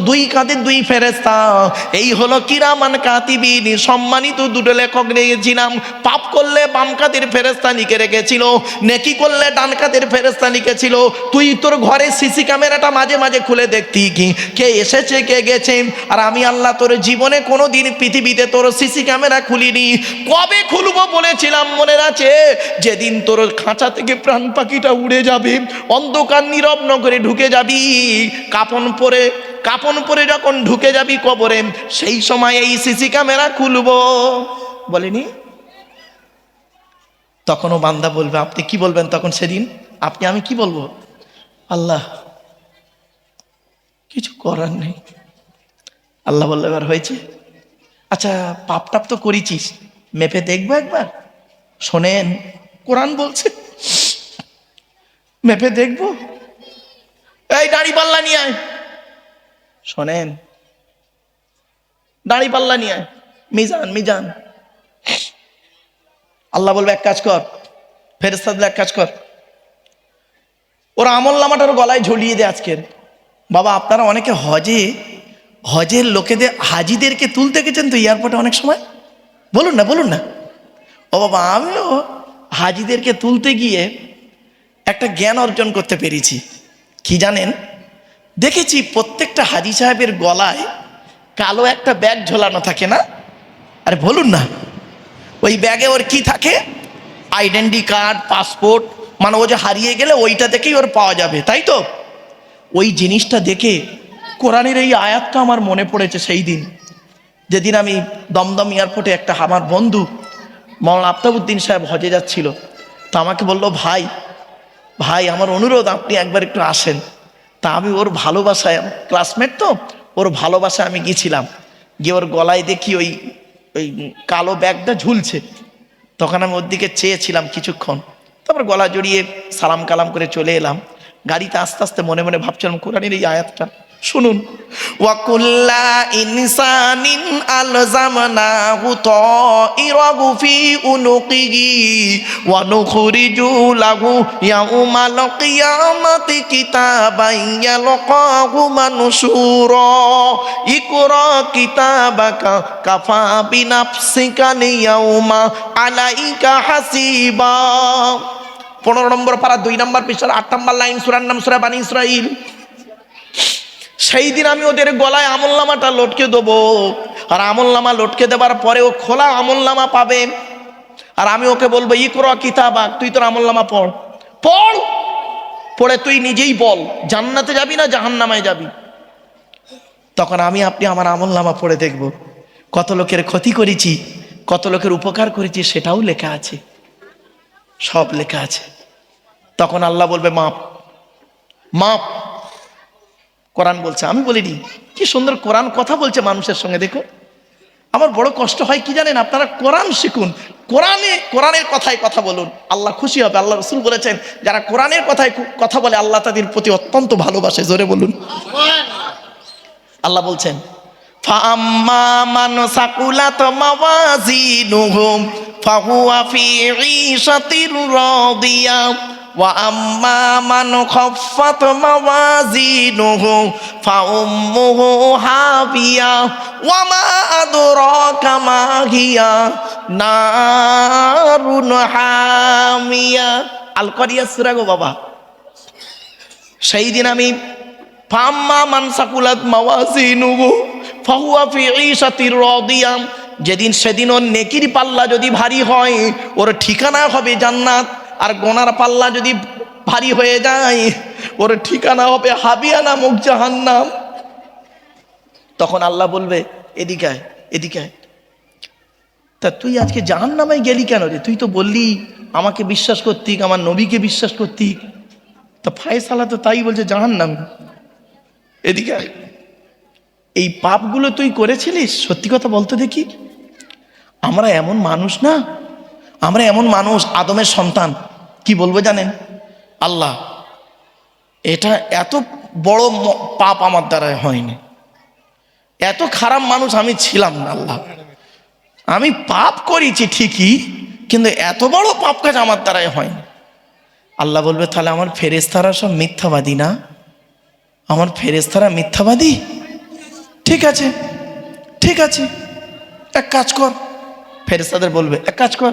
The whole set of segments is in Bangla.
দুই কাঁধে দুই ফেরেশতা, এই হলো কিরামান কাতিবিন, সম্মানিত দুটো লেখক রেখেছিলাম। পাপ করলে বাম কাঁধের ফেরেশতা লিখে রেখেছিল, নেকি করলে ডান কাঁধের ফেরেশতা লিখেছিল। তুই তোর ঘরে সিসি ক্যামেরাটা মাঝে মাঝে খুলে দেখতি কি কে এসেছে কে গেছে, আর আমি আল্লাহ তোর জীবনে কোনো দিন পৃথিবীতে তোর সিসি ক্যামেরা খুলিনি। কবে খুলবো বলেছিলাম মনে আছে? যেদিন তোর খাঁচা থেকে প্রাণ পাখিটা উড়ে যাবে, অন্ধকার নীরব নগরে ঢুকে যাবি, কাপন পরে যখন ঢুকে যাবি কবরে, সেই সময় এই সিসি ক্যামেরা খুলবো বলেনি? তখনও বান্দা বলবে, আপনি কি বলবেন তখন সেদিন? আমি কি বলবো? আল্লাহ কিছু করার নেই। আল্লাহ বললো, এবার হয়েছে? আচ্ছা পাপ টাপ তো করেছিস, মেপে দেখবো একবার? শোনেন, কোরআন বলছে মেপে দেখবো। এই দাড়ি পাল্লা নিয়ে আয়, শোনেন, দাড়ি পাল্লা নিয়ে আয়, মিজান। আল্লাহ বলবে এক কাজ কর, ফেরেশতাদের এক কাজ কর, ওরা আমল নামাটার গলায় ঝুলিয়ে দে আজকের। বাবা আপনারা অনেকে হজের লোকেদের, হাজিদেরকে তুলতে গেছেন তো এয়ারপোর্টে অনেক সময়, বলুন না। ও বাবা, আমিও হাজিদেরকে তুলতে গিয়ে একটা জ্ঞান অর্জন করতে পেরেছি। কি জানেন? দেখেছি প্রত্যেকটা হাজি সাহেবের গলায় কালো একটা ব্যাগ ঝোলানো থাকে না? আরে বলুন না, ওই ব্যাগে ওর কি থাকে? আইডেন্টি কার্ড, পাসপোর্ট, মানে ও যে হারিয়ে গেলে ওইটা দেখেই ওর পাওয়া যাবে, তাই তো? ওই জিনিসটা দেখে কোরআনের এই আয়াতটা আমার মনে পড়েছে সেই দিন, যেদিন আমি দমদম এয়ারপোর্টে একটা আমার বন্ধু মৌলানা আফতাবউদ্দিন সাহেব হজে যাচ্ছিল, তো আমাকে বলল, ভাই আমার অনুরোধ আপনি একবার একটু আসেন। তা আমি ওর ভালোবাসায়, ক্লাসমেট তো, ওর ভালোবাসায় আমি গিয়েছিলাম। গিয়ে ওর গলায় দেখি ওই কালো ব্যাগটা ঝুলছে। তখন আমি ওর দিকে চেয়েছিলাম কিছুক্ষণ, তারপর গলা জড়িয়ে সালাম কালাম করে চলে এলাম। গাড়িতে আস্তে আস্তে মনে মনে ভাবছিলাম কোরআনের এই আয়াতটা শুনুন, ওয়াকুল্লা ইনসানিন আলজামনাহু তাইরাহু ফি উনুকিহি ওয়া নুখরিজু লাহু ইয়াউমাল কিয়ামাতি কিতাবান ইয়ালকাহু মানশুরা ইকরা কিতাবাকা কাফা বিনাফসিকা লিয়াউমা আলাইকা হাসিবা। 15 নম্বর পারা 2 নম্বর পৃষ্ঠার 8 নম্বর লাইন, সূরার নাম সূরা বানী ইসরাঈল। সেই দিন আমি ওদের গলায় আমলনামাটা লটকে দেবো, আর আমলনামা লটকে দেবার পরে ও খোলা আমলনামা পাবে, আর আমি ওকে বলবো, ইকরা কিতাবাক, তুই তোর আমলনামা পড়ে তুই নিজেই বল জান্নাতে যাবি না জাহান্নামায় যাবি। তখন আপনি আমার আমলনামা পড়ে দেখব, কত লোকের ক্ষতি করেছি, কত লোকের উপকার করেছি, সেটাও লেখা আছে, সব লেখা আছে। তখন আল্লাহ বলবে, মাপ। কোরআন বলছে, আমি বলিনি। কি সুন্দর কোরআন কথা বলছে মানুষের সঙ্গে। দেখো, আমার বড় কষ্ট হয় কি জানেন? আপনারা কোরআন শিখুন, কোরআনের কথায় কথা বলুন, আল্লাহ খুশি হবে। আল্লাহ রাসূল বলেছেন, যারা কোরআনের কথায় কথা বলে আল্লাহ তাদের প্রতি অত্যন্ত ভালোবাসে। জোরে বলুন। আল্লাহ বলছেন, ফাআম্মা মান সাকুলাত মাওয়াজিনুহু ফাহুয়া ফি ঈশাতির রাদিয়া ওয়া আম্মা মান খাফফাত মাওয়াজিনুহু ফাউম্মুহু হাবিয়া ওয়া মা আদরাকা মা হিয়া নারুন হামিয়া। আল কারিয়া সূরা গো বাবা। সেই দিন আমি ফাম্মা মান সাকুলাত মাওয়াজিনুহু ফাহুয়া ফি ঈশাতির রাদিয়া, সেদিন ওর নেকির পাল্লা যদি ভারী হয় ওর ঠিকানা হবে জান্নাত, আর গোনার পাল্লা যদি ভারী হয়ে যায় ওর ঠিকানা হবে হাবিয়া নামক জাহান্নাম। তখন আল্লাহ বলবে, এদিকে আয়। তা তুই আজকে জাহান্নামে গেলি কেন রে? তুই তো বললি আমাকে বিশ্বাস করতিক, আমার নবীকে বিশ্বাস করতিক। তা ফায়সালা তো তাই বলছে, জাহান্নাম। এদিকে আয়। এই পাপগুলো তুই করেছিলিস? সত্যি কথা বলতে দেখি, আমরা এমন মানুষ না, আমরা এমন মানুষ, আদমের সন্তান। কি বলবো জানেন? আল্লাহ, এটা এত বড় পাপ আমার দ্বারা হয়নি, এত খারাপ মানুষ আমি ছিলাম না আল্লাহ। আমি পাপ করেছি ঠিকই, কিন্তু এত বড় পাপ কাজ আমার দ্বারাই হয়নি। আল্লাহ বলবে, তাহলে আমার ফেরেশতারা সব মিথ্যাবাদী না? আমার ফেরেশতারা মিথ্যাবাদী? ঠিক আছে, ঠিক আছে, এক কাজ কর, ফেরেশতাদের বলবে এক কাজ কর,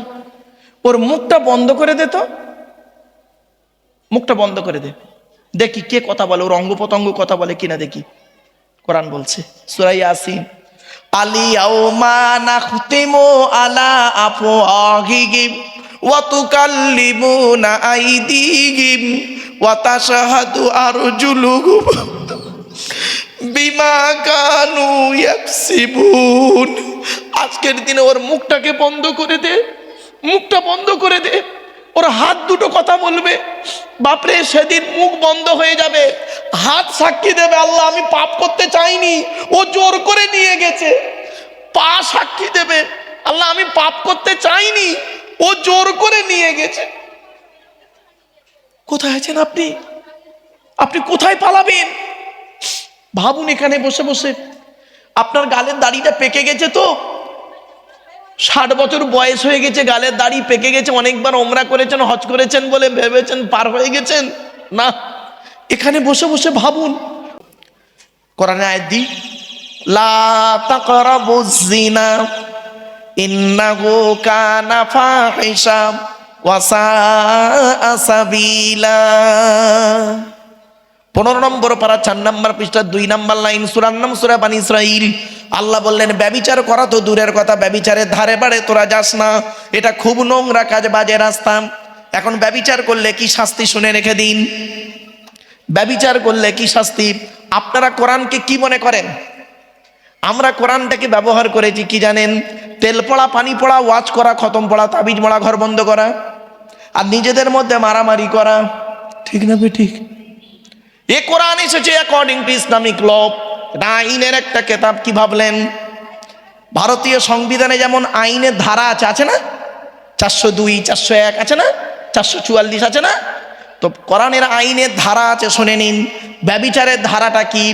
ওর মুখটা বন্ধ করে দে, তো মুখটা বন্ধ করে দে, দেখি কে কথা বলে, ওর অঙ্গ প্রত্যঙ্গ কথা বলে কিনা দেখি। কোরআন বলছে সূরা ইয়াসিন, আলিয়াউমা নাখতিমু আলা আফওয়াহিহিম ওয়া তুকাল্লিমুনা আইদিহিম ওয়া তাশহাদু আরজুলুহুম বিমা কানু ইয়াকসিবুন। আজকের দিনে ওর মুখটাকে বন্ধ করে দে, মুখটা বন্ধ করে দে, ওর হাত দুটো কথা বলবে। বাপরে, সেদিন মুখ বন্ধ হয়ে যাবে, হাত সাক্ষী দেবে, আল্লাহ আমি পাপ করতে চাইনি, ও জোর করে নিয়ে গেছে। পা সাক্ষী দেবে, আল্লাহ আমি পাপ করতে চাইনি, ও জোর করে নিয়ে গেছে। কোথায় আছেন আপনি? আপনি কোথায় পালাবেন? ভাবুন, এখানে বসে বসে আপনার গালের দাড়িটা পেকে গেছে, তো 60 বছর বয়স হয়ে গেছে, গালের দাড়ি পেকে গেছে, অনেকবার ওমরা করেছেন, হজ করেছেন বলে ভেবেছেন পার হয়ে গেছেন না। এখানে বসে বসে ভাবুন, কোরআনে আয়াত দি, লা তাকরাবুজ জিনা ইন্নাহু কানা ফাহিশা ওয়া সাআ সাবিলা। 15 নম্বর পারা 4 নম্বর পৃষ্ঠা 2 নম্বর লাইন, সূরার নাম সূরা বানী ইসরাঈল। আল্লাহ বললেন, ব্যভিচার করা তো দূরের কথা, ব্যভিচারের ধারে বাড়ে তোরা যাস না, এটা খুব নোংরা কাজ, বাজে রাস্তা। এখন ব্যভিচার করলে কি শাস্তি শুনে রেখে দিন, ব্যভিচার করলে কি শাস্তি। আপনারা কোরআনকে কি মনে করেন? আমরা কোরআনটাকে ব্যবহার করেছি কি জানেন? তেল পড়া, পানি পড়া, ওয়াজ করা, খতম পড়া, তাবিজ মোড়া, ঘর বন্ধ করা, আর নিজেদের মধ্যে মারামারি করা। ঠিক না বে ঠিক? এ কোরআন এসেছে অ্যাকর্ডিং টু ইসলামিক ল, এটা আইনের একটা কিতাব। কি ভাবলেন? ভারতীয় সংবিধানে যেমন আইনের ধারা আছে, আছে না? 402, 401 আছে না? 444 আছে না? তো কোরআনের আইনের ধারা আছে, শুনে নিন। ব্যভিচারের ধারাটা কি?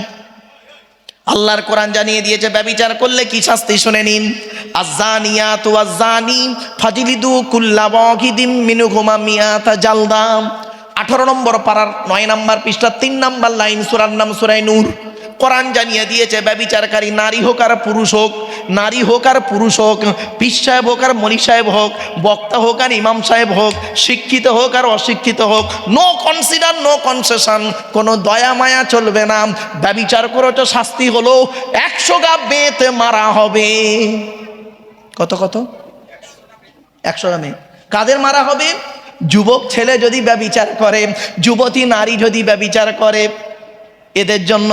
আল্লাহর কোরআন জানিয়ে দিয়েছে ব্যভিচার করলে কি শাস্তি, শুনে নিন। আয-যানিয়াতু ওয়াজ-যানি ফাজলিদু কুল্লা ওয়াহিদিম মিনহুমা মিয়াতা জালদাম। 18 নম্বর পারার 9 নম্বর পৃষ্ঠা 3 নম্বর লাইন, সূরার নাম সূরা নূর। কোরআন জানিয়ে দিয়েছে ব্যভিচারকারী নারী হোক আর পুরুষ হোক, নারী হোক আর পুরুষ হোক, পীর সাহেব হোক আর মনি সাহেব হোক, বক্তা হোক আর ইমাম সাহেব হোক, শিক্ষিত হোক আর অশিক্ষিত হোক, নো কনসিডার, নো কনসেশন, কোনো দয়া মায়া চলবে না। ব্যভিচার করেছ, শাস্তি হলো 100 গা বেতে মারা হবে। কত কত? 100 গা। কাদের মারা হবে? যুবক ছেলে যদি ব্যভিচার করে, যুবতী নারী যদি ব্যভিচার করে, এদের জন্য।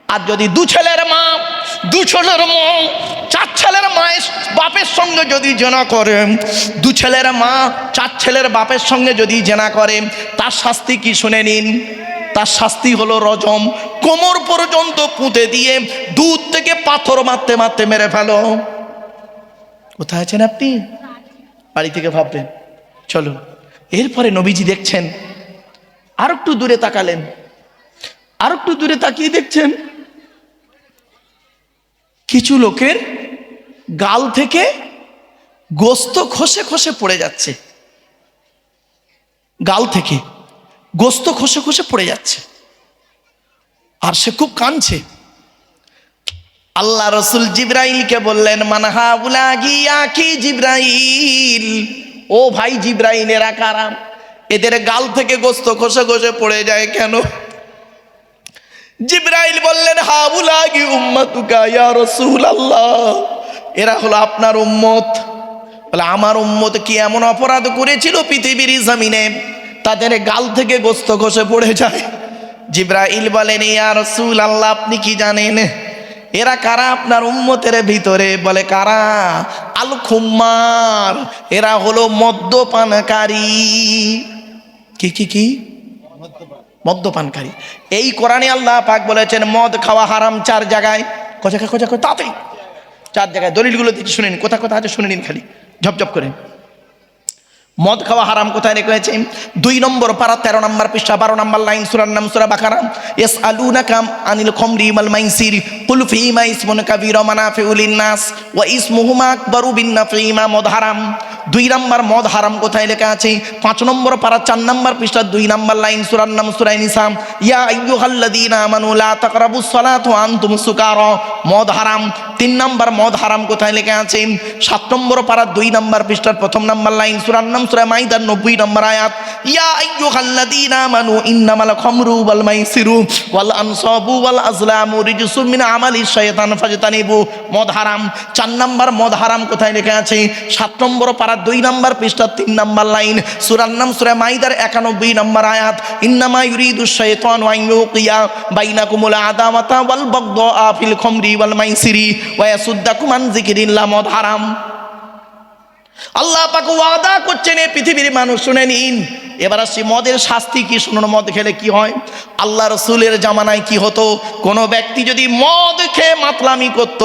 আর যদি 2 ছেলের মা, 2 ছেলের মা, 4 ছেলের মায়ের বাপের সঙ্গে যদি জেনা করে, 2 ছেলের মা 4 ছেলের বাপের সঙ্গে যদি জেনা করে, তার শাস্তি কি শুনে নিন। তার শাস্তি হলো রজম, কোমর পর্যন্ত পুঁতে দিয়ে দূর থেকে পাথর মারতে মারতে মেরে ফেলো। কোথায় আছেন আপনি? বাড়ি থেকে ভাববেন। চলো, এরপরে নবীজি দেখছেন, আর একটু দূরে তাকালেন, আর একটু দূরে তাকিয়ে দেখছেন কিছু লোকের গাল থেকে গোস্ত খসে খসে পড়ে যাচ্ছে, গাল থেকে গোস্ত খসে খসে পড়ে যাচ্ছে, আর সে খুব কাঁদছে। আল্লাহ রসুল জিব্রাইলকে বললেন, মানহা বুলাগি আখি জিব্রাইল, ও ভাই জিব্রাইল, এরা কারা? এদের গাল থেকে গোস্ত খসে খসে পড়ে যায় কেন? জিব্রাইল বললেন, হাউলাগি উম্মতুকা ইয়া রাসূলুল্লাহ, এরা হলো আপনার উম্মত। বলে, আমার উম্মত কি এমন অপরাধ করেছিল পৃথিবীর জমিনে তাদের গাল থেকে গোস্ত খসে পড়ে যায়? জিব্রাইল বলেন, ইয়া রাসূলুল্লাহ, আপনি কি জানেন এরা কারা আপনার উম্মতের ভিতরে? বলে, কারা? আল খুম্মার, এরা হলো মদ্যপানকারী। কি কি কি? মদ্যপানকারী। এই কোরআনে আল্লাহ পাক বলেছেন মদ খাওয়া হারাম 4 জায়গায়। কোথায় কোথায় কোথায়? তাতেই 4 জায়গায়। দলিলগুলো দিচ্ছি, শুনে নিন। কোথায় কোথায় আছে শুনে নিন, খালি ঝপঝপ করে। মদ খাওয়া হারাম কোথায় রেখেছে? 2 নম্বর পারা 13 নম্বর পৃষ্ঠা 12 নম্বর লাইন, সূরার নাম সূরা বাকারা। ইয়াসআলুনাকা আনিল খামরি ওয়াল মাইসির কুল ফীহিমা ইসমুন কাবীরু ওয়া মানাফিউ লিন-নাস ওয়া ইসমুহুমা আকবারু বিন নাফঈমা। মদ হারাম। 2 নম্বর মদ হারাম কোথায় লেখা আছে? 5 নম্বর পারা 4 নম্বর পৃষ্ঠা 2 নম্বর লাইন, সূরার নাম সূরা নিসা। ইয়া আইয়ুহাল্লাযীনা আমানু লা তাকরাবুস সালাতা ওয়া আনতুম সুকারা, মদ হারাম। 3 নম্বর মদ হারাম কোথায় লেখা আছে? 7 নম্বর পারা 2 নম্বর পৃষ্ঠার 1 নম্বর লাইন, সূরার নাম সূরা মাইদার 90 নম্বর আয়াত। ইয়া আইয়ুহাল্লাযীনা আমানু ইন্নামাল খামরু ওয়াল মাইসিরু ওয়াল আনসাবু ওয়াল আজলামু রিজসুম মিন আমালিশ শাইতান ফাজতানিবু, মদ হারাম। 4 নম্বর মদ হারাম কোথায় লেখা আছে? 7 নম্বর পারা 2 নম্বর পৃষ্ঠা 3 নম্বর লাইন, সূরার নাম সূরা মাইদার 91 নম্বর আয়াত। ইন্নামা ইউরিদুশ শাইতানু আন ইউকিয়া বাইনাকুমুল আদাওয়াতা ওয়াল বাগদা ফিল খামরি ওয়াল মাইসিরি ওয়া ইয়াসুদ্দাকুম আন যিকরিল্লাহ, মদ হারাম। আল্লাহ পাক ওয়াদা করছেন এই পৃথিবীর মানুষ শুনে নিন। এবার আসছি মদের শাস্তি কি, শুনুন মদ খেলে কি হয়। আল্লাহ রসুলের জামানায় কি হতো? কোনো ব্যক্তি যদি মদ খেয়ে মাতলামি করত,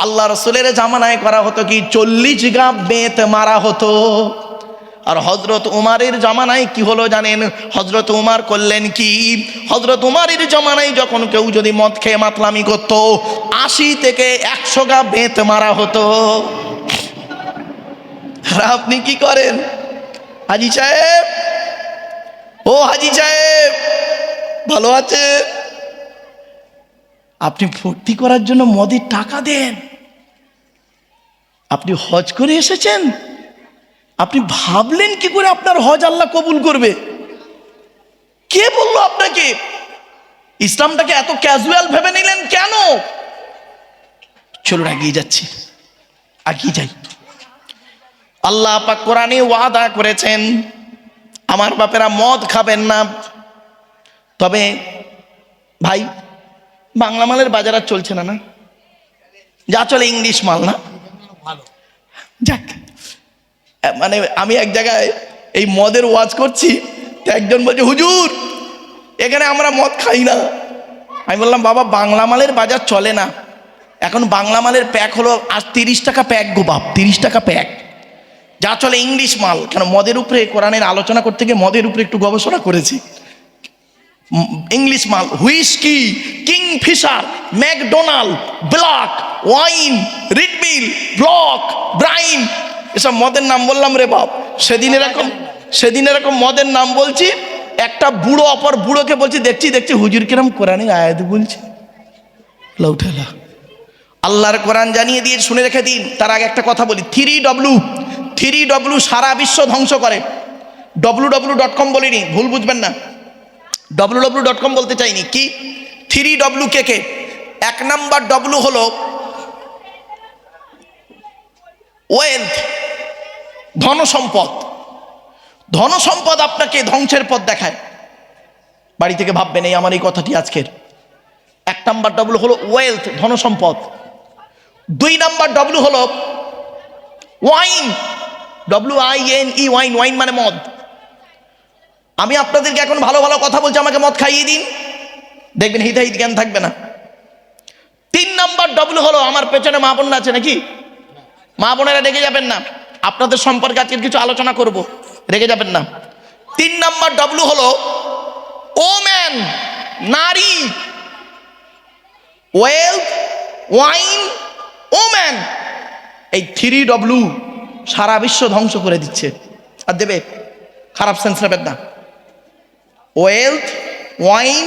আল্লাহ রসুলের জামানায় করা হতো কি 40 গা বেত মারা হতো। আর হযরত উমারের জামানায় কি হলো জানেন? হযরত উমার করলেন কি? হযরত উমারের জামানায় যখন কেউ যদি মদ খেয়ে মাতলামি করত, 80 থেকে 100 গা বেত মারা হতো। আর আপনি কি করেন হাজী সাহেব? ও হাজী সাহেব ভালো আছে? আপনি ফুর্তি করার জন্য মদের টাকা দেন। আপনি হজ করে এসেছেন, আপনি ভাবলেন কি করে আপনার হজ আল্লাহ কবুল করবে? কে বললো আপনাকে? ইসলামটাকে এত ক্যাজুয়াল ভেবে নিলেন কেন? চলুন এগিয়ে যাচ্ছি, এগিয়ে যাই। আল্লাহ পাক কোরআনে ওয়াদা করেছেন আমার বাপেরা মদ খাবেন না। তবে ভাই বাংলা মালের বাজার আর চলছে না, না যা চলে ইংলিশ মাল, না যাক। মানে আমি এক জায়গায় এই মদের ওয়াজ করছি, তো একজন বলছে হুজুর এখানে আমরা মদ খাই না। আমি বললাম বাবা বাংলা মালের বাজার চলে না, এখন বাংলা মালের প্যাক হলো আজ 30 টাকা প্যাক গো বাপ, 30 টাকা প্যাক। যা চলে ইংলিশ মাল। কেন মদের উপরে কোরআনের আলোচনা করতে গিয়ে মদের উপরে একটু গবেষণা করেছি। ইংলিশ মাল whisky, Kingfisher, McDonald, black wine, red mill, block, brine, এসব মদের নাম বললাম রে বাপ। সেদিন এরকম মদের নাম বলছি, একটা বুড়ো অপর বুড়োকে বলছি দেখছি হুজুর কিরম কোরআনের আয়াত বলছি। লউঠালা আল্লাহর কোরআন জানিয়ে দিয়ে শুনে রেখে দিন। তার আগে একটা কথা বলি, 3W সারা বিশ্ব ধ্বংস করে। www.com বলিনি, ভুল বুঝবেন না, www.com বলতে চাইনি। কি 3W কে? 1 নাম্বার W হলো ওয়েলথ, ধনসম্পদ। ধনসম্পদ আপনাকে ধ্বংসের পথ দেখায়। বাড়ি থেকে ভাববেন এই আমার এই কথাটি আজকের। 1 নাম্বার W হলো ওয়েলথ, ধনসম্পদ। 2 নাম্বার W হলো ওয়াইন, WINE, ওয়াইন, ওয়াইন মানে মদ। আমি আপনাদেরকে এখন ভালো ভালো কথা বলছি, আমাকে মদ খাইয়ে দিন, দেখবেন হিতাহিত জ্ঞান থাকবে না। 3 নাম্বার W হলো, আমার পেছনে মা বোন আছে নাকি? মা বোনেরা রেগে যাবেন না, আপনাদের সম্পর্কে আজকে কিছু আলোচনা করব, রেগে যাবেন না। 3 নাম্বার W হলো ওম্যান, নারী। ওয়েলথ, ওয়াইন, ওম্যান, এই 3W সারা বিশ্ব ধ্বংস করে দিচ্ছে। আর দেবে, খারাপ সেন্স নেবেন না। ওয়েলথ, ওয়াইন,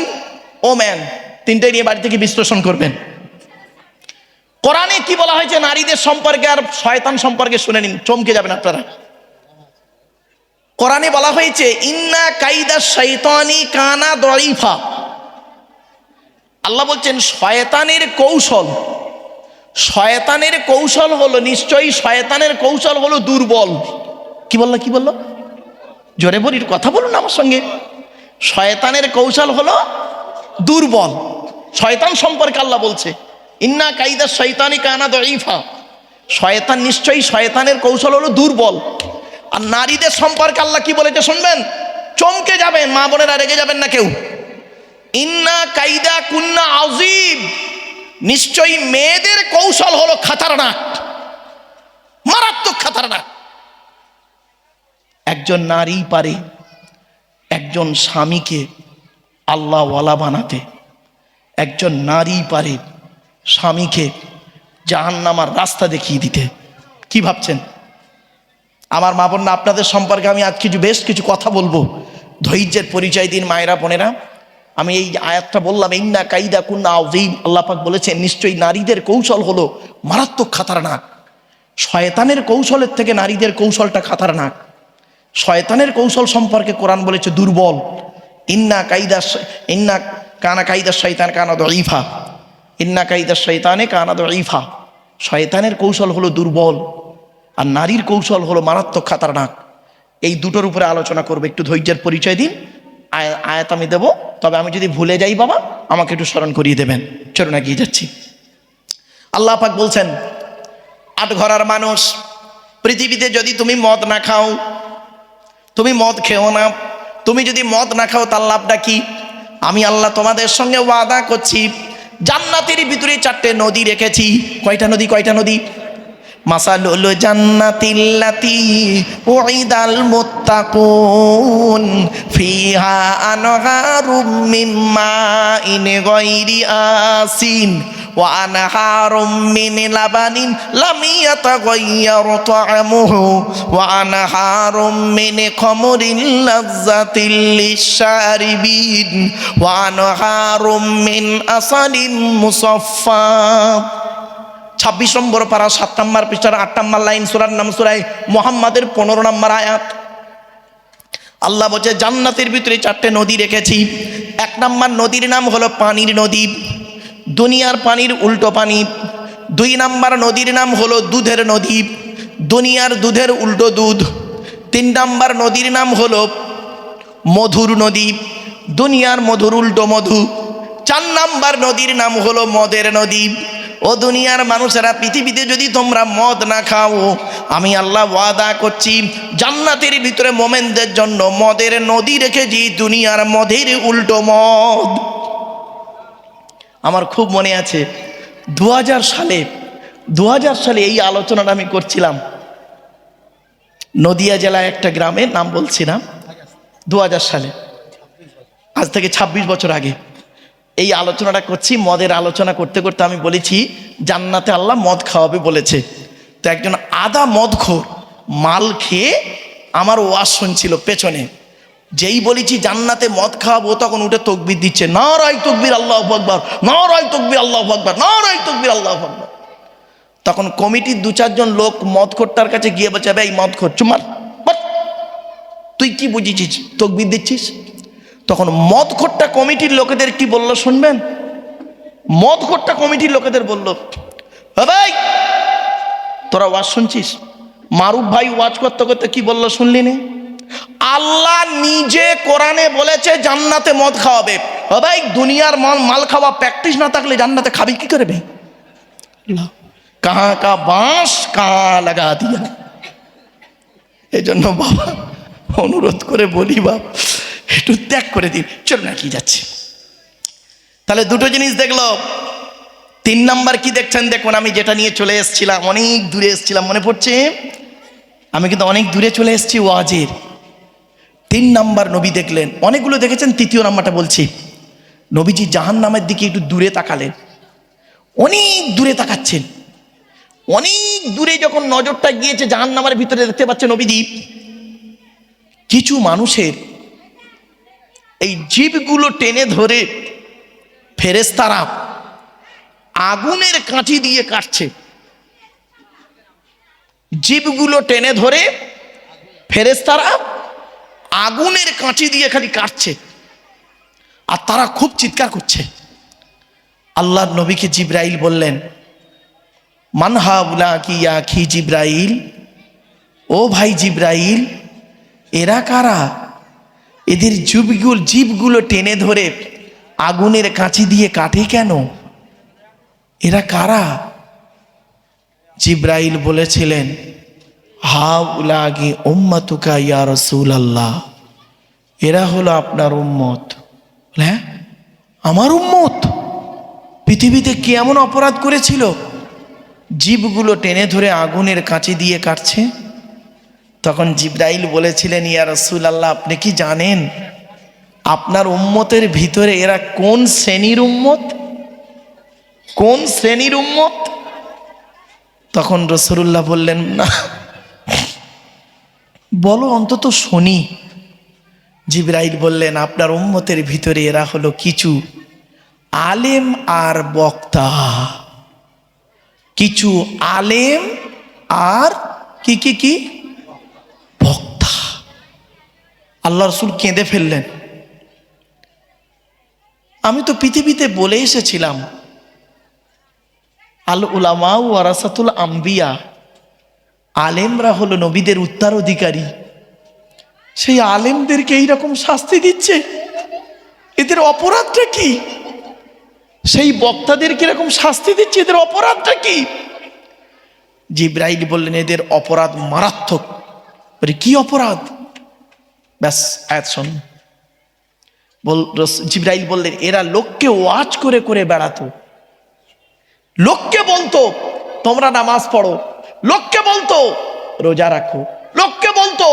ওম্যান, তিনটে নিয়ে বাড়ি থেকে বিশ্লেষণ করবেন। কোরআনে কি বলা হয়েছে নারীদের সম্পর্কে আর শয়তান সম্পর্কে শুনে নিন, চমকে যাবেন আপনারা। কোরআনে বলা হয়েছে ইন্না কাইদা শাইতানি কানা দাঈফা। আল্লাহ বলছেন শয়তানের কৌশল হলো, নিশ্চয়ই শয়তানের কৌশল হলো দুর্বল। কি বললো? জোরে বলি, কথা বলুন আমার সঙ্গে। শয়তানের কৌশল হলো দুর্বল। শয়তান সম্পর্কে আল্লাহ বলছে ইন্না কাইদা শাইতানি কানা দাঈফা। শয়তান, নিশ্চয়ই শয়তানের কৌশল হলো দুর্বল। আর নারীদের সম্পর্কে আল্লাহ কি বলেছে শুনবেন, চমকে যাবেন, মা বোনেরা রেগে যাবেন না কেউ। ইন্না কাইদা কুন্না আযীম, নিশ্চয়ই মেয়েদের কৌশল হলো খাতারনাক, মারাত্মক খাতারনাক। একজন নারী পারে একজন স্বামীকে আল্লাহওয়ালা বানাতে, একজন নারী পারে স্বামীকে জাহান্নামার রাস্তা দেখিয়ে দিতে। কি ভাবছেন? আমার মা বোনরা, আপনাদের সম্পর্কে আমি আজ বেশ কিছু কথা বলবো। ধৈর্যের পরিচয় দিন মায়েরা বোনেরা। আমি এই আয়াতটা বললাম, ইন্না কাইদা কুন্না আযীম। আল্লাহ পাক বলেছেন নিশ্চয়ই নারীদের কৌশল হলো মারাত্মক খাতারনাক। শয়তানের কৌশলের থেকে নারীদের কৌশলটা খাতারনাক। শয়তানের কৌশল সম্পর্কে কোরআন বলেছে দুর্বল। ইন্না কানা কাইদা শয়তান কানা দাঈফা। ইন্না কাইদা শয়তানে কানা দাঈফা। শয়তানের কৌশল হলো দুর্বল, আর নারীর কৌশল হলো মারাত্মক খাতারনাক। এই দুটোর উপরে আলোচনা করবো। একটু ধৈর্যের পরিচয় দিন। আয়াত আমি দেবো, তবে আমি যদি ভুলে যাই বাবা আমাকে একটু স্মরণ করিয়ে দেবেন। চলুন এগিয়ে যাচ্ছি। আল্লাহ পাক বলছেন, আট ঘরার মানুষ, পৃথিবীতে যদি তুমি মদ না খাও, তুমি মদ খেও না, তুমি যদি মদ না খাও তার লাভটা কি? আমি আল্লাহ তোমাদের সঙ্গে ওয়াদা করছি, জান্নাতের ভিতরে 4টে নদী রেখেছি। কয়টা নদী? কয়টা নদী? মাসালুল জান্নাতিল্লাতী উইদাল মুত্তাকুন ফিহা আনহারুম মিন মাইন গায়রি আসিন ওয়া আনহারুম মিন লাবানিন লাম ইয়াতাগায়্যার তা'আমুহু ওয়া আনহারুম মিন খামরিন লাযযাতিল লিশ-শারিবিন ওয়া আনহারুম মিন আসালিন মুসাফফা। 26 নম্বর পারা 7 নম্বর পৃষ্ঠার 8 নম্বর লাইন, সূরার নাম সূরা মুহাম্মাদের 15 নম্বর আয়াত। আল্লাহ বলছে জান্নাতের ভিতরে 4টে নদী রেখেছি। 1 নম্বর নদীর নাম হলো পানির নদী, দুনিয়ার পানির উল্টো পানি। 2 নম্বর নদীর নাম হলো দুধের নদী, দুনিয়ার দুধের উল্টো দুধ। 3 নম্বর নদীর নাম হলো মধুর নদী, দুনিয়ার মধুর উল্টো মধু। 4 নম্বর নদীর নাম হলো মদের নদী। ও দুনিয়ার মানুষেরা, পৃথিবীতে যদি তোমরা মদ না খাও, আমি আল্লাহ ওয়াদা করছি জান্নাতের ভিতরে মোমেনদের জন্য মদের নদী রেখেছি, দুনিয়ার মদের উল্টো মদ। আমার খুব মনে আছে 2000 সালে এই আলোচনাটা আমি করছিলাম নদিয়া জেলায় একটা গ্রামে, নাম বলছি না। 2000 সালে, আজ থেকে 26 বছর আগে এই আলোচনাটা করছি। মদের আলোচনা করতে করতে আমি বলেছি জান্নাতে আল্লাহ মদ খাওয়াবে বলেছে। তো একজন আদা মদখোর মাল খেয়ে আমার ওয়াজ শুনছিল পেছনে। যেই বলেছি জান্নাতে মদ খাওয়াবো, তখন উঠে তাকবীর দিচ্ছে, নারায়ে তাকবীর আল্লাহু আকবার, নারায়ে তাকবীর আল্লাহু আকবার, নারায়ে তাকবীর আল্লাহু আকবার। তখন কমিটির 2-4 জন লোক মদখোরটার কাছে গিয়ে বলছে, এই মদখোর চুমার, তুই কি বুঝেছিস তাকবীর দিচ্ছিস? তখন মদখোরটা কমিটির লোকেদের কি বলল শুনবেন? মদখোরটা কমিটির লোকেদের বলল, ভাই তোরা ওয়াজ শুনছিস? মারুফ ভাই ওয়াজ করতে করতে কি বলল শুনলি না? আল্লাহ নিজে কোরআনে বলেছে জান্নাতে মদ খাওয়াবে। ভাই দুনিয়ার মাল খাওয়া প্র্যাকটিস না থাকলে জান্নাতে খাবি কি করবে? কাহা কা বাঁশ কাহা লাগা দিয়া। এই জন্য বাবা অনুরোধ করে বলি, বাপ একটু ত্যাগ করে দিন। চল না কি যাচ্ছে। তাহলে দুটো জিনিস দেখলো। 3 নাম্বার কি দেখছেন দেখুন। আমি যেটা নিয়ে চলে এসেছিলাম, অনেক দূরে এসেছিলাম, মনে পড়ছে? আমি কিন্তু অনেক দূরে চলে এসেছি ওয়াজের। 3 নাম্বার নবী দেখলেন, অনেকগুলো দেখেছেন, 3য় নাম্বারটা বলছি। নবীজি জাহান্নামের দিকে একটু দূরে তাকালেন, অনেক দূরে তাকাচ্ছেন। অনেক দূরে যখন নজরটা গিয়েছে জাহান্নামের ভিতরে, দেখতে পাচ্ছে নবীজি কিছু মানুষের এই জিভগুলো টেনে ধরে ফেরেশতারা আগুনের কাঁচি দিয়ে কাটছে। জিভগুলো টেনে ধরে ফেরেশতারা আগুনের কাঁচি দিয়ে খালি কাটছে, আর তারা খুব চিৎকার করছে। আল্লাহর নবীকে জিব্রাইল বললেন, মান হাউলা কি ইয়া কি জিব্রাইল, ও ভাই জিব্রাইল, এরা কারা? এদের জিভগুলো টেনে ধরে আগুনের কাঁচি দিয়ে কাটে কেন? এরা কারা? জিব্রাইল বলেছিলেন, হাউলাগি উম্মাতুকা ইয়া রাসূলুল্লাহ, এরা হলো আপনার উম্মত। হ্যাঁ, আমার উম্মত? পৃথিবীতে কি এমন অপরাধ করেছিল জিভগুলো টেনে ধরে আগুনের কাঁচি দিয়ে কাটছে? তখন জিব্রাইল বলেছিলেন, ইয়া রাসূলুল্লাহ, আপনি কি জানেন আপনার উম্মতের ভিতরে এরা কোন শ্রেণীর উম্মত? কোন শ্রেণীর উম্মত? তখন রাসূলুল্লাহ বললেন, না, বলো অন্তত শুনি। জিবরাইল বললেন, আপনার উম্মতের ভিতরে এরা হলো কিছু আলেম আর বক্তা। কিছু আলেম আর কি কি কি বক্তা। আল্লাহ রসুল কেঁদে ফেললেন। আমি তো পৃথিবীতে বলে এসেছিলাম, আল উলামা ওয়ারাসাতুল আম্বিয়া, আলেমরা হলো নবীদের উত্তরাধিকারী। সেই আলেমদেরকে এইরকম শাস্তি দিচ্ছে, এদের অপরাধটা কি? সেই বক্তাদের কিরকম শাস্তি দিচ্ছে, এদের অপরাধটা কি? জিবরাইল বললেন, এদের অপরাধ মারাত্মক। বলে কি অপরাধ? ব্যাস আয়াত শোন। জিবরাইল বললেন, এরা লোককে ওয়াজ করে করে বেড়াতো। লোককে বলতো তোমরা নামাজ পড়ো, লোককে বলতো রোজা রাখো, লোককে বলতো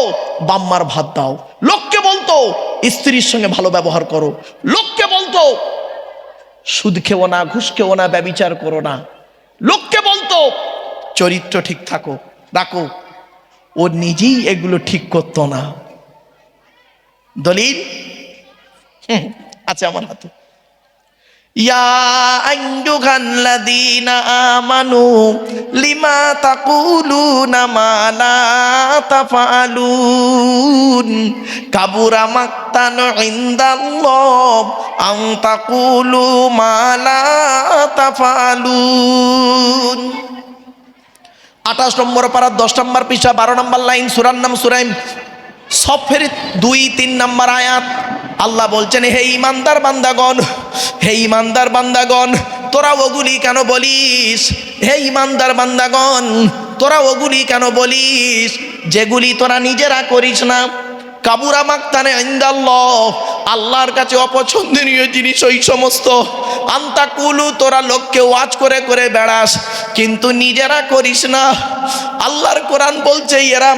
বাম্মার ভাত দাও, লোককে বলতো স্ত্রীর সঙ্গে ভালো ব্যবহার করো, লোককে বলতো সুদ খেও না, ঘুষ খেও না, ব্যভিচার করো না, লোককে বলতো চরিত্র ঠিক থাকো রাখো। ও নিজেই এগুলো ঠিক করতো না। দলিল আছে আমার হাতে। ইয়া আইয়ুহাল্লাযীনা আমানু লিমা তাকুলুনা মা লা তাফআলুন কাবুরা মাকতান ইনদাল্লাহ আন তাকুলু মা লা তাফআলুন। 28 নম্বর পারা 10 নম্বর পৃষ্ঠা 12 নম্বর লাইন, সূরার নাম সূরা সফের 2-3 নম্বর আয়াত। আল্লাহ বলছেন, হে ইমানদার বান্দাগণ, হে ইমানদার বান্দাগণ, তোরা ওগুলি কেন বলিস? হে ইমানদার বান্দাগণ, তোরা ওগুলি কেন বলিস যেগুলি তোরা নিজেরা করিস না? কাবুরা মাকতানে ইনদাল্লাহ, আল্লাহর কাছে অপছন্দনীয় জিনিস ওই সমস্ত। আনতাকুলু, তোরা লোককে ওয়াজ করে করে বেড়াস কিন্তু নিজেরা করিস না। আল্লাহর কোরআন বলছে, এরা,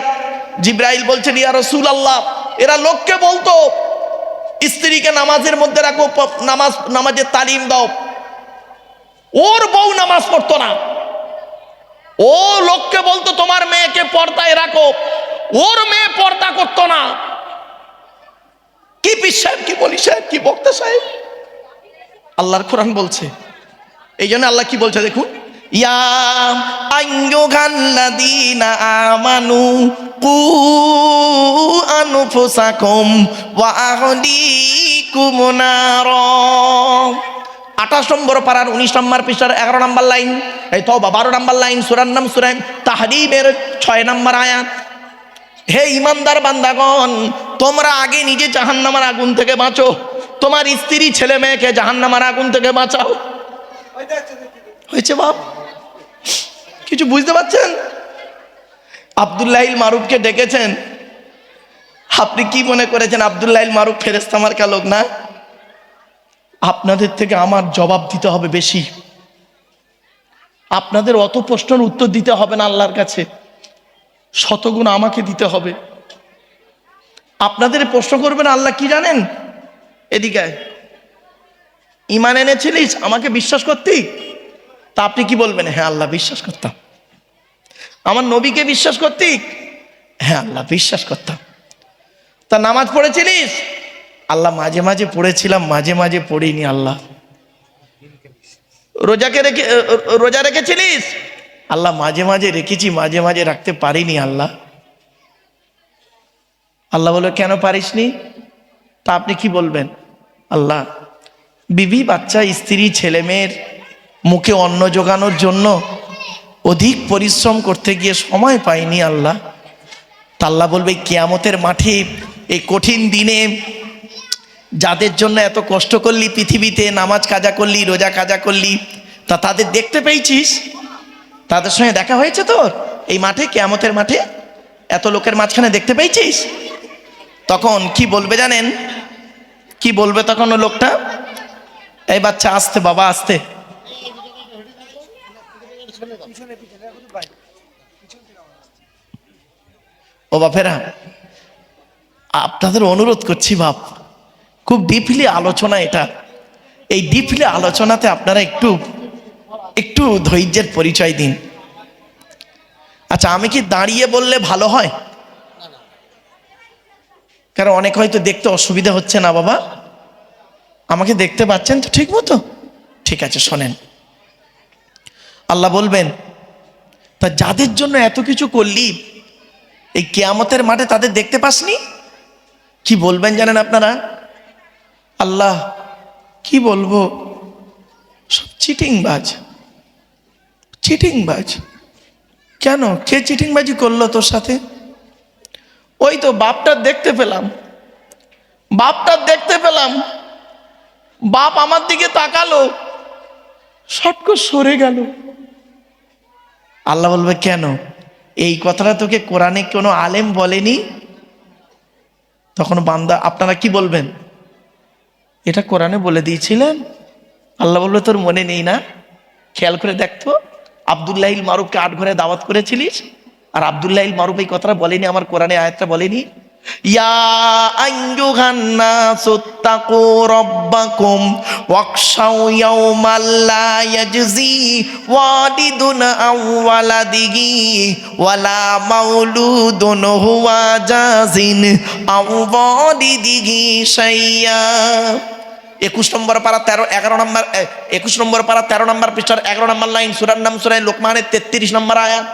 জিবরাইল বলছেন, ইয়া রাসূলুল্লাহ, এরা লোককে বলতো স্ত্রীকে নামাজের মধ্যে রাখো, নামাজের তালিম দাও। ওর বউ নামাজ পড়তো না। ও লোককে বলতো তোমার মেয়েকে পর্দায় রাখো, ওর মেয়ে পর্দা করতো না। কি পীর সাহেব, কি বলি সাহেব, কি বক্তা সাহেব, আল্লাহর কোরআন বলছে। এই জন্য আল্লাহ কি বলছে দেখুন, ইয়া আইয়ুহাল্লাযীনা আমানু কু আনফুসাকুম ওয়া আহলিকুম নারা। 28 নম্বর পারার 19 নম্বর পৃষ্ঠার 11 নম্বর লাইন, এই তওবা 12 নম্বর লাইন, সূরার নাম সূরা তাহরীমের 6 নম্বর আয়াত। হে ইমানদার বান্দাগণ, তোমরা আগে নিজে জাহান্নামের আগুন থেকে বাঁচো, তোমার স্ত্রী ছেলে মেয়েকে জাহান্নামের আগুন থেকে বাঁচাও। হয়েছে বাপ? কিছু বুঝতে পারছেন? আব্দুল্লাহিল মারুফকে ডেকেছেন। আপনি কি মনে করেছেন আব্দুল্লাহিল মারুফ ফেরেশতা মার্কা লোক না? আপনাদের থেকে আমার জবাব দিতে হবে বেশি। আপনাদের অত প্রশ্নের উত্তর দিতে হবে না আল্লাহর কাছে, শতগুণ আমাকে দিতে হবে। আপনাদের প্রশ্ন করবেন আল্লাহ কি জানেন? এদিকে ঈমান এনেছিলিস, আমাকে বিশ্বাস করতি? তা আপনি কি বলবেন? হ্যাঁ আল্লাহ বিশ্বাস করতাম। আমার নবীকে বিশ্বাস করতি? হ্যাঁ আল্লাহ বিশ্বাস করতাম। তা নামাজ পড়েছিলিস? আল্লাহ মাঝে মাঝে পড়েছিলাম, মাঝে মাঝে পড়িনি আল্লাহ। রোজা রেখেছিলিস? আল্লাহ মাঝে মাঝে রেখেছি, মাঝে মাঝে রাখতে পারিনি আল্লাহ। আল্লাহ বলে কেন পারিসনি? তা আপনি কি বলবেন? আল্লাহ বিবি বাচ্চা স্ত্রী ছেলে মেয়ের মুখে অন্ন জোগানোর জন্য অধিক পরিশ্রম করতে গিয়ে সময় পাইনি আল্লাহ। তা আল্লাহ বলবে কিয়ামতের মাঠে এই কঠিন দিনে যাদের জন্য এত কষ্ট করলি, পৃথিবীতে নামাজ কাজা করলি, রোজা কাজা করলি, তা তাদের দেখতে পেয়েছিস? তাদের সঙ্গে দেখা হয়েছে তোর এই মাঠে, কিয়ামতের মাঠে এত লোকের মাঝখানে দেখতে পেয়েছিস? তখন কি বলবে জানেন? কি বলবে তখন ও লোকটা? এই বাচ্চা আস্তে, বাবা আস্তে। ও বাপেরা, আপনাদের অনুরোধ করছি বাপ, খুব ডিপলি আলোচনা এটা। এই ডিপলি আলোচনাতে আপনারা একটু একটু ধৈর্যের পরিচয় দিন। আচ্ছা আমি কি দাঁড়িয়ে বললে ভালো হয়? কারণ অনেক হয়তো দেখতে অসুবিধা হচ্ছে না বাবা, আমাকে দেখতে পাচ্ছেন তো ঠিক মতো? ঠিক আছে, শোনেন। আল্লাহ বলবেন, তা যাদের জন্য এত কিছু করলি, এই কিয়ামতের মাঠে তাদের দেখতে পাসনি? কি বলবেন জানেন আপনারা? আল্লাহ কি বলবো, সব চিটিংবাজ। চিটিংবাজ কেন? কে চিটিংবাজি করলো তোর সাথে? ওই তো বাপটার দেখতে পেলাম, বাপটার দেখতে পেলাম, বাপ আমার দিকে তাকালো, শট করে সরে গেল। আল্লাহ বলবে, কেন? এই কথাটা তোকে কোরআনে কোনো আলেম বলেনি? তখন বান্দা, আপনারা কি বলবেন? এটা কোরআনে বলে দিয়েছিলেন। আল্লাহ বলবে, তোর মনে নেই না? খেয়াল করে দেখতো, আব্দুল্লাহিল মারুফকে 8 ঘরে দাওয়াত করেছিলিস, আর আব্দুল্লাহিল মারুফ এই কথাটা বলেনি? আমার কোরআনে আয়াতটা বলেনি? ইয়া আইয়ুহান নাসু তাকু রাব্বাকুম ওয়াখশাউ ইয়াওমাল লা ইয়াজজি ওয়ালিদুন আও ওয়ালাদিহি ওয়ালা মাউলুদুন হুয়া জাজিন আও ওয়ালিদিহি শাইয়্যা। 21 নম্বর পারা 11 নম্বর 21 নম্বর পারা 13 নম্বর পৃষ্ঠার 11 নম্বর লাইন, সূরার নাম সূরা লোকমানের 33 নম্বর আয়াত।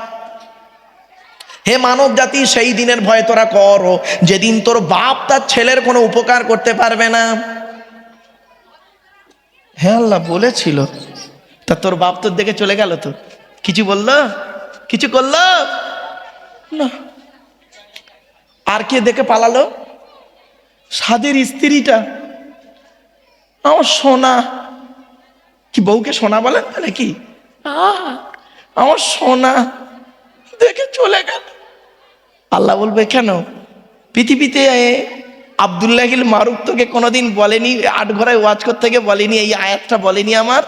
হে মানব জাতি, সেই দিনের ভয় তোরা কর যেদিন তোর বাপ তার ছেলের কোনো উপকার করতে পারবে না। হ্যাঁ, আল্লাহ বলেছিল। তা তোর বাপ তোর দেখে চলে গেল, তো কিছু বললো? কিছু করলো না। আর কে দেখে পালালো? সাদের স্ত্রীটা, আমার সোনা। কি বউকে সোনা বলেন নাকি? আমার সোনা দেখে চলে গেল। আল্লাহ বলবে, কেন? পৃথিবীতে আব্দুল্লাহিল মারুফ তোকে কোনোদিন বলেনি, 8 ঘরে ওয়াজ করতে গিয়ে বলেনি, এই আয়াতটা বলেনি? আমার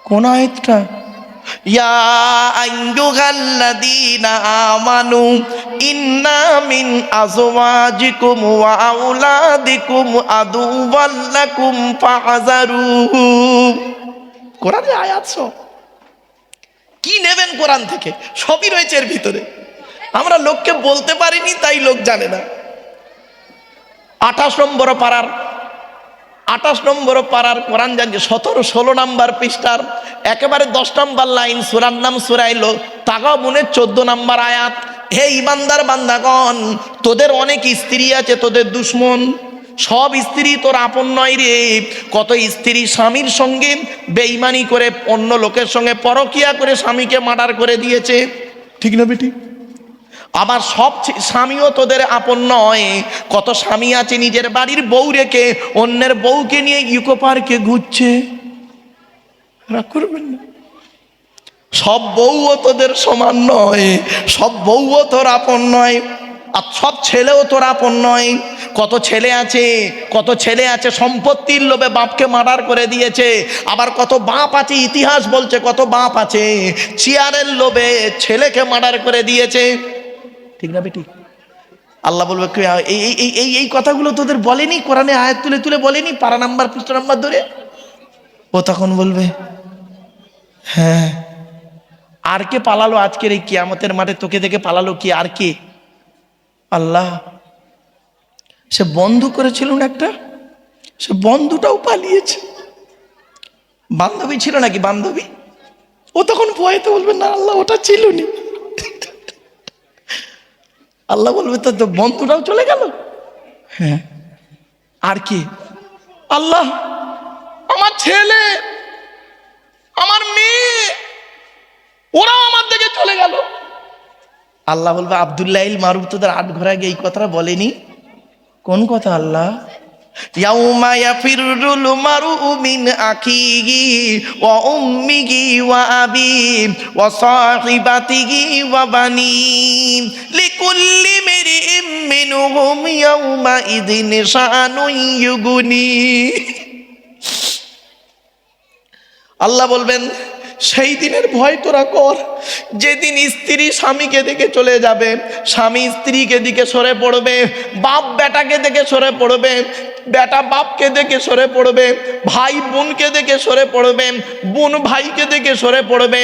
কোন আয়াতটা? ইয়া আইয়ুহাল্লাযীনা আমানু ইন্না মিন আজওয়াজিকুম ওয়া আওলাদিকুম আদুওয়াল লাকুম ফাহযারুহুম। কোরআনের আয়াত সব। কি নেবেন কোরআন থেকে? সবই রয়েছে এর ভিতরে। আমরা লোককে বলতে পারিনি, তাই লোক জানে না। 28 নম্বর পারার কোরআন জানছে 17-16 নম্বর পৃষ্ঠার একেবারে 10 নম্বর লাইন, সূরার নাম সূরা তাগাবুনের 14 নম্বর আয়াত। হে ইমানদার বান্দাগণ, তোদের অনেক স্ত্রী আছে তোদের দুশ্মন, সব স্ত্রী তোর আপন নয় রে। কত স্ত্রী স্বামীর সঙ্গে বেঈমানি করে, অন্য লোকের সঙ্গে পরকিয়া করে স্বামীকে মার্ডার করে দিয়েছে, ঠিক না বেটি? আবার সব স্বামীও তোদের আপন নয়। কত স্বামী আছে নিজের বাড়ির বউ রেখে অন্যের বউকে নিয়ে ইকো পার্কে ঘুরছে। রাগ করবেন না, সব বউও তোদের সমান নয়, সব বউও তোর আপন নয়, আর সব ছেলেও তোর আপন নয়। কত ছেলে আছে সম্পত্তির লোভে বাপকে মার্ডার করে দিয়েছে। আবার কত বাপ আছে, ইতিহাস বলছে কত বাপ আছে চেয়ারের লোভে ছেলেকে মার্ডার করে দিয়েছে, ঠিক না বেটি? আল্লাহ বলবে, এই কথাগুলো তোদের বলেনি? কোরআনে আয়াত তুলে তুলে বলেনি? পারা নাম্বার পৃষ্ঠা নাম্বার ধরে। ও তখন বলবে, হ্যাঁ। আর কে পালালো আজকের এই কিয়ামতের মাঠে? তোকে দেখে পালালো কি? আর কে? আল্লাহ। সে বন্ধু করেছিল না একটা, সে বন্ধুটাও পালিয়েছে। বান্ধবী ছিল নাকি? বান্ধবী। ও তখন ভয়েতে বলবে, না আল্লাহ, ওটা ছিল না। আল্লাহ বলবে, তো বন্ধুরাও চলে গেল। হ্যাঁ। আর কি? আল্লাহ, আমার ছেলে, আমার মেয়ে, ওরাও আমার দিকে চলে গেল। আল্লাহ বলবে, আব্দুল্লাহিল মারুফ তোদের 8 ঘরে গিয়ে এই কথাটা বলেনি? কোন কথা? আল্লাহ, ইয়াউমা ইয়াফিরুল মারউ মিন আখিহি ওয়া উম্মিহি ওয়া আবিহি ওয়া সাহিবাতিহি ওয়া বানি লিকুল্লি মিরইম মিনহুম ইয়াউমা ইযিন শাআনুন ইউগনি। আল্লাহ বলবেন, সেই দিনের ভয় তোরা কর যেদিন স্ত্রী স্বামীকে দেখে চলে যাবে, স্বামী স্ত্রীকে দিকে সরে পড়বে, বাপ বেটাকে দেখে সরে পড়বে, বেটা বাপকে দেখে সরে পড়বে, ভাই বোনকে দেখে সরে পড়বে, বোন ভাইকে দেখে সরে পড়বে,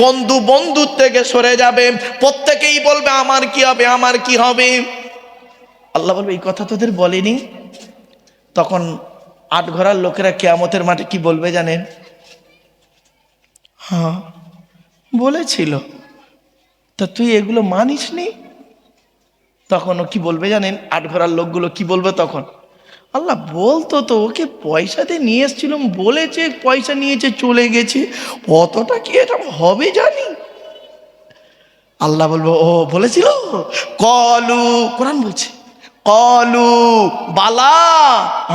বন্ধু বন্ধুর থেকে সরে যাবে। প্রত্যেকেই বলবে, আমার কি হবে, আমার কি হবে। আল্লাহ বলবে এই কথা তোদের বলেনি? তখন আট ঘরার লোকেরা কিয়ামতের মাঠে কি বলবে জানেন? হ্যাঁ বলেছিল, তা তুই এগুলো মানিসনি? তখন ও কি বলবে জানেন? আট ঘরার লোকগুলো কি বলবে তখন? আল্লাহ বলতো তো, ওকে পয়সাতে নিয়ে এসেছিলাম, বলেছে পয়সা নিয়েছে চলে গেছে, অতটা কি এটা হবে জানি? আল্লাহ বলবো ও বলেছিল। কলু, কোরআন বলছে কলু বালা,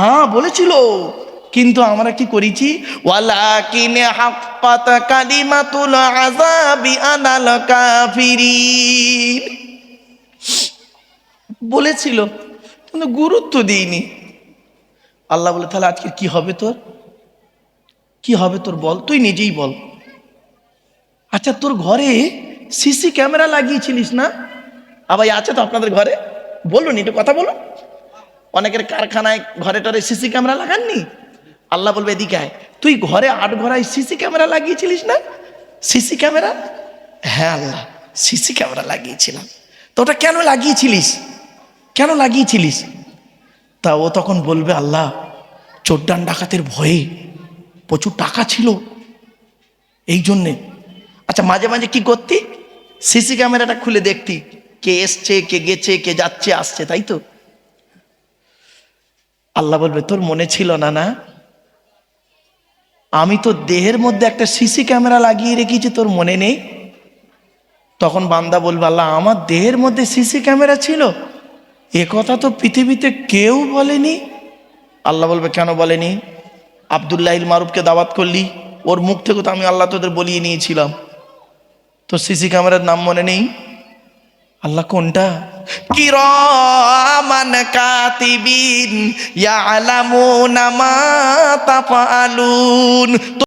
হ্যাঁ বলেছিল, কিন্তু আমরা কি করেছি? ওয়ালাকিন হাক্কাত কালিমাতুল আযাবি আলাল কাফিরিন, বলেছিল কিন্তু গুরুত্ব দিইনি। আল্লাহ বলে তাহলে আজকে কি হবে তোর? কি হবে তোর বল, তুই নিজেই বল। আচ্ছা তোর ঘরে সিসি ক্যামেরা লাগিয়েছিলিস না? আবার আছে তো আপনাদের ঘরে? বলুন একটু কথা বলুন। অনেকের কারখানায় ঘরে টরে সিসি ক্যামেরা লাগাননি? আল্লাহ বলবে এদিকে আয়, তুই ঘরে আট ঘরায় সিসি ক্যামেরা লাগিয়েছিলিস না? সিসি ক্যামেরা, হ্যাঁ আল্লাহ সিসি ক্যামেরা লাগিয়েছিলাম। তো ওটা কেন লাগিয়েছিলিস? কেন লাগিয়েছিলিস? তা ও তখন বলবে আল্লাহ চোরডান ডাকাতের ভয়ে, প্রচুর টাকা ছিল এই জন্যে। আচ্ছা মাঝে মাঝে কি করতি? সিসি ক্যামেরাটা খুলে দেখতি কে এসছে, কে গেছে, কে যাচ্ছে আসছে, তাই তো? আল্লাহ বলবে তোর মনে ছিল না? না, আমি তো দেহের মধ্যে একটা সিসি ক্যামেরা লাগিয়ে রেখেছি, তোর মনে নেই? তখন বান্দা বলবে আল্লাহ আমার দেহের মধ্যে সিসি ক্যামেরা ছিল, এ কথা তো পৃথিবীতে কেউ বলেনি। আল্লাহ বলবে কেন বলেনি? আব্দুল্লাহ ইল মারুফকে দাওয়াত করলি, ওর মুখ থেকে তো আমি আল্লাহ তোদের বলিয়ে নিয়েছিলাম, তোর সিসি ক্যামেরার নাম মনে নেই? আল্লাহ কোনটা? কিরামান কাতিবিন ইয়ালামুনা মা তাফআলুন।